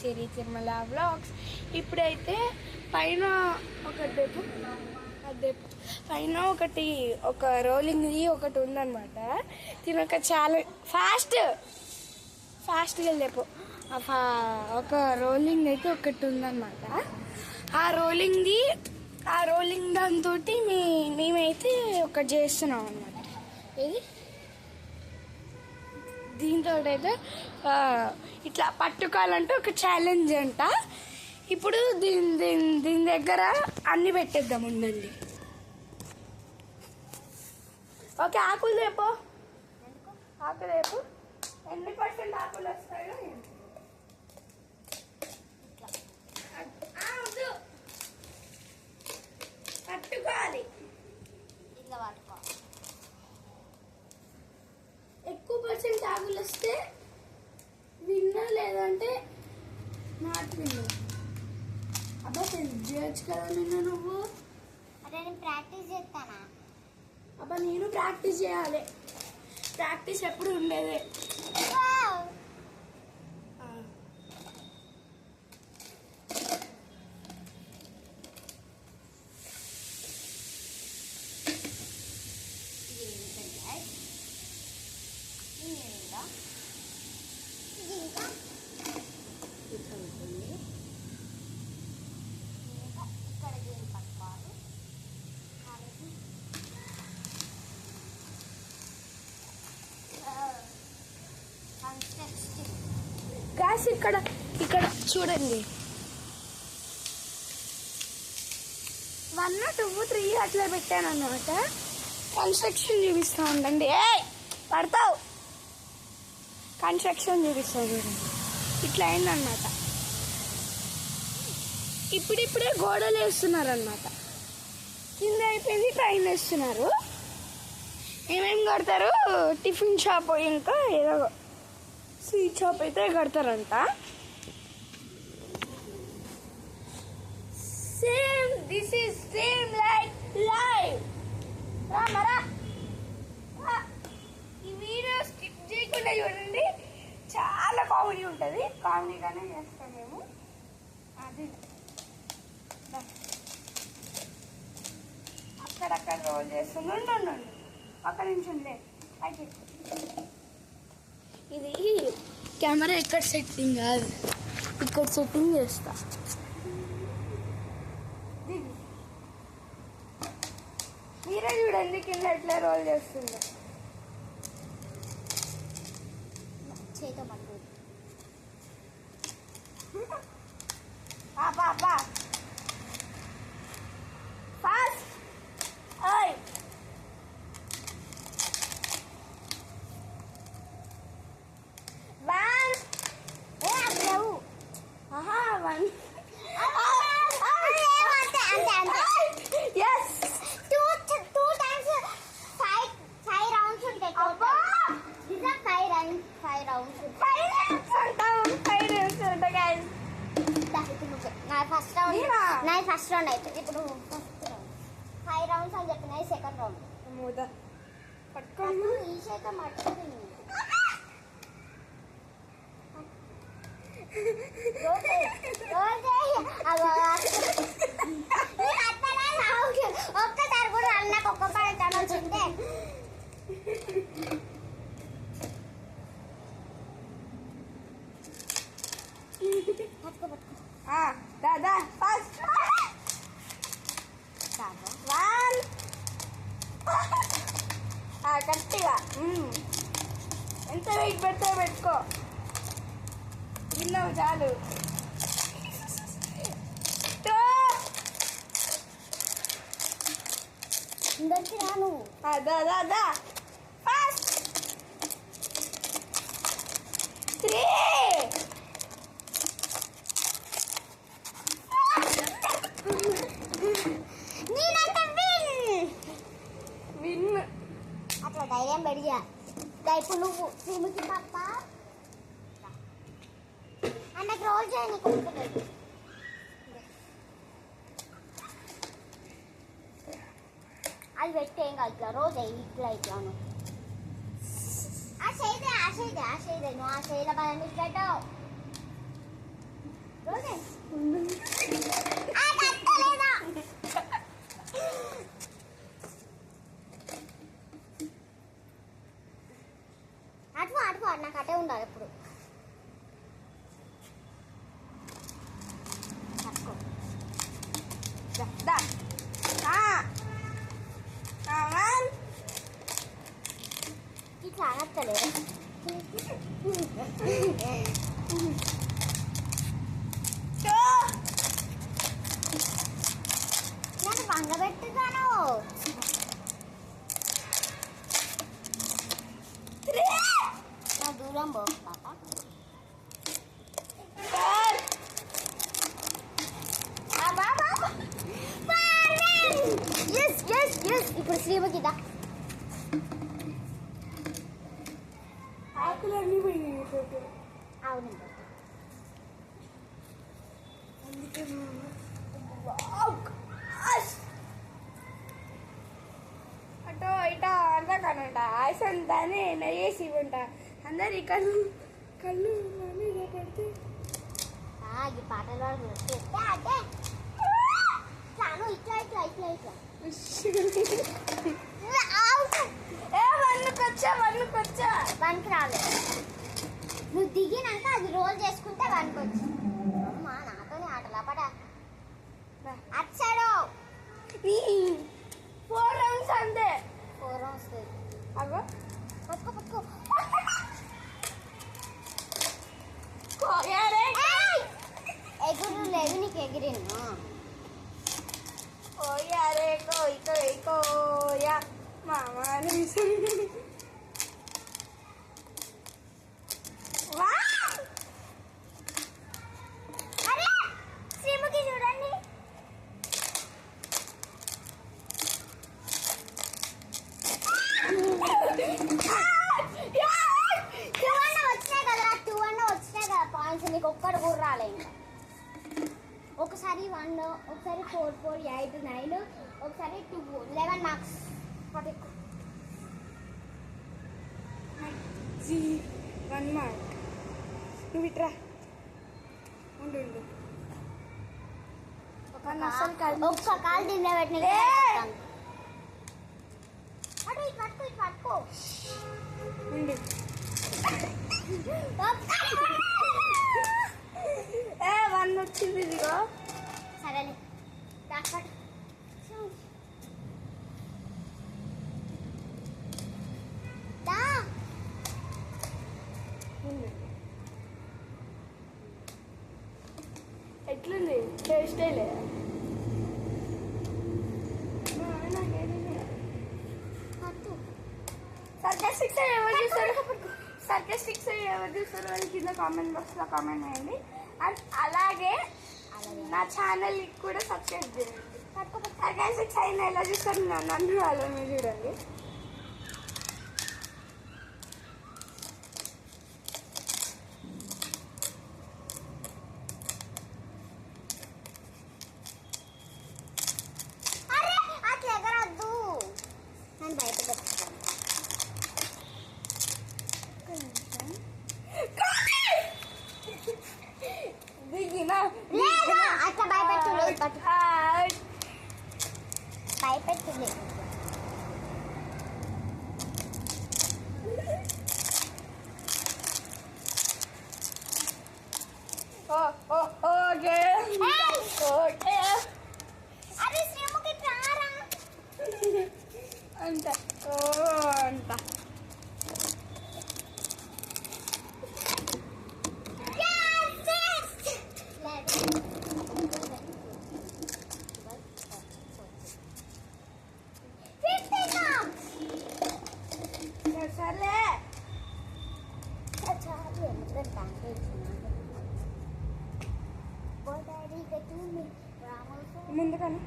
సిరి Tirumala vlogs. ఇప్పుడైతే పైన పైన ఒక రోలింగ్ది ఒకటి ఉందన్నమాట. తినక చాలా ఫాస్ట్గా లేపు ఒక రోలింగ్ అయితే ఒకటి ఉందన్నమాట. ఆ రోలింగ్ దాంతో మేమైతే ఒకటి చేస్తున్నాం అన్నమాట. ఇది దీంతో అయితే ఇట్లా పట్టుకోవాలంటే ఒక ఛాలెంజ్ అంట. ఇప్పుడు దీని దగ్గర అన్ని పెట్టేద్దాం ఉండండి. ఓకే, ఆకులు రేపు ఎన్ని % ఆకులు వస్తాయో పట్టుకోవాలి. ఇట్లా పట్టుకోవాలి. ఎక్కువ % ఆకులు వస్తే విన్నర్, లేదంటే నాట్ విన్నర్. అబ్బా చేయొచ్చు కదా నువ్వు. అదే నేను ప్రాక్టీస్ చేస్తానా? అబ్బా నేను ప్రాక్టీస్ చేయాలి. ప్రాక్టీస్ ఎప్పుడు ఉండేదే. గాస్ ఇక్కడ చూడండి, 1, 2, 3 అట్లా పెట్టాను అన్నమాట. కన్స్ట్రక్షన్ చూపిస్తా ఉండండి. పడతావు. కన్స్ట్రక్షన్ చూపిస్తాను చూడండి. ఇట్లా అయిందన్నమాట. ఇప్పుడిప్పుడే గోడలు వేస్తున్నారు అన్నమాట. కింద అయిపోయింది, ట్రైన్ వేస్తున్నారు. ఏమేమి కడతారు? టిఫిన్ షాప్, ఇంకా ఏదో స్వీట్ షాప్ అయితే కడతారంట. This is same like live. రామరా, ఈ వీడియో స్కిప్ చేయకుండా చూడండి, చాలా కామెడీ ఉంటుంది. కామెడీగానే చేస్తాం మేము. అది అక్కడక్కడ రోల్ చేస్తుండే. ఒక్క నిమిషం లే. ఇది కెమెరా ఎక్కడ సెట్టింగ్ కాదు, ఇక్కడ సెట్టింగ్ చేస్తా. మీరే చూడండి కింద ఎట్లా రోల్ చేస్తుందో. చేతో పట్టు. ఫాస్ట్. ఫస్ట్ రౌండ్ అయితే ఇప్పుడు ఫస్ట్ రౌండ్ 5 రౌండ్స్ అని చెప్పినాయి. సెకండ్ రౌండ్ పట్టుకోండి. ఈ చేత పట్టుకోండి. ఒక్కసారి కూడా అన్నకు ఒక్క పడతాను వచ్చిందే. దాదా ఫస్ట్ 1 గట్టిగా ఎంత వెయిట్ పెడతావు పెట్టుకో. విన్నావు చాలు. 2 నువ్వు దా ఫస్ట్ 3 విన్. అట్లా ధైర్యం పెడిగా. ఇప్పుడు నువ్వు సిమికి పప్ప అన్నకు రోల్ చేయని అది పెట్టేం కాదు. ఇట్లా రోజు ఇట్లా ఇట్లాను ఆ చేయదే నువ్వు ఆ చేయల బాగా పెట్టావు. వస్తలేదు. నేను వంగబెట్టుతాను. నా దూరం పో పాప. ఇప్పుడు శ్రీముఖి దా. ఆకులన్నీ పోయినాయి. అవును అటో ఇటా అంతా కనంట ఆసంతానే నెయ్యేసి ఉంటా అందరి కళ్ళు కళ్ళు మీద పడితే ఈ పాటలు వాళ్ళు అదే చాలు. ఇట్లా ఇట్లా ఇట్లా ఇట్లా వన్నుకొచ్చా వన్కి రాలేదు. నువ్వు దిగినాక అది రోల్ చేసుకుంటే వన్కి వచ్చి. అమ్మా నాతోనే ఆటలా పడా. అచ్చాడు 4 రౌండ్స్ అంతే. 4 రౌండ్స్ అగో పట్టుకో పట్టుకో. ఎగురు లేదు నీకు ఎగిరిను. కోయారే కోయ్ కోయ్ కోయా మామా అరే శ్రీముఖి చూడండి. వచ్చినాయి కదా పాయింట్స్. నీకు ఒక్కడు కూడా రాలే. ఇంకా ఒకసారి 1, ఒకసారి 4, 4, 8, 9, ఒకసారి 2, 11 మార్క్స్. 1 మార్క్. నువ్వు ఇట్రా ఉండు. ఒక్క కాలు దీనిలో పెట్టిన అటు ఇటు పట్టుకో ఇటు పట్టుకో ఉండు. ఏ 1 వచ్చింది ఇదిగో. సరేలే దాట్ దా. ఎట్లుంది టేస్టే లేదా? సర్కాస్టిక్స్ ఎవరు చూస్తారు అని కింద కామెంట్ బాక్స్లో కామెంట్ చేయండి. అండ్ అలాగే నా ఛానల్ కూడా సబ్స్క్రైబ్ చేయండి. సర్కాస్టిక్స్ అయినా ఎలా చూస్తారు నన్ను అలా మీరు చూడండి. నేను బయటకు దిగినా అట్లా భయపెట్టలేదు. భయపెట్టలేదు. Okay okay. అరే శ్రీముఖి రారా అంట అంట. సర్లే ముందు కానీ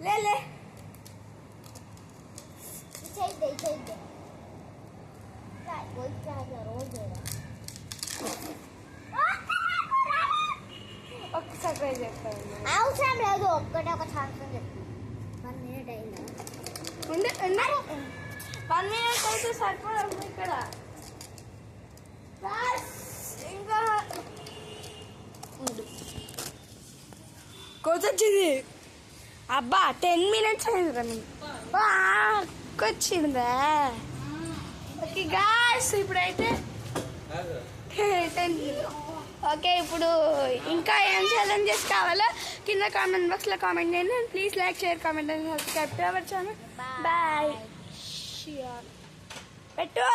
లే చేయద్దే రోజు ఒక్కసారి ట్రై చేస్తాను. అవసరం లేదు. ఒక్కటే ఒక ఛాన్స్ అని చెప్తాను. 1 minute అయిందా? ఉండే 1 minute అయితే సరిపోదు ఇక్కడ. ఇంకా ఉండు. కోచొచ్చింది. అబ్బా 10 minutes అయింది కదా. వచ్చిందా? ఓకే గాయ్స్ ఇప్పుడైతే 10. ఓకే ఇప్పుడు ఇంకా ఏం ఛాలెంజెస్ కావాలో కింద కామెంట్ బాక్స్లో కామెంట్ చేయండి. And please like share comment and subscribe to our channel. Bye. పెట్టు.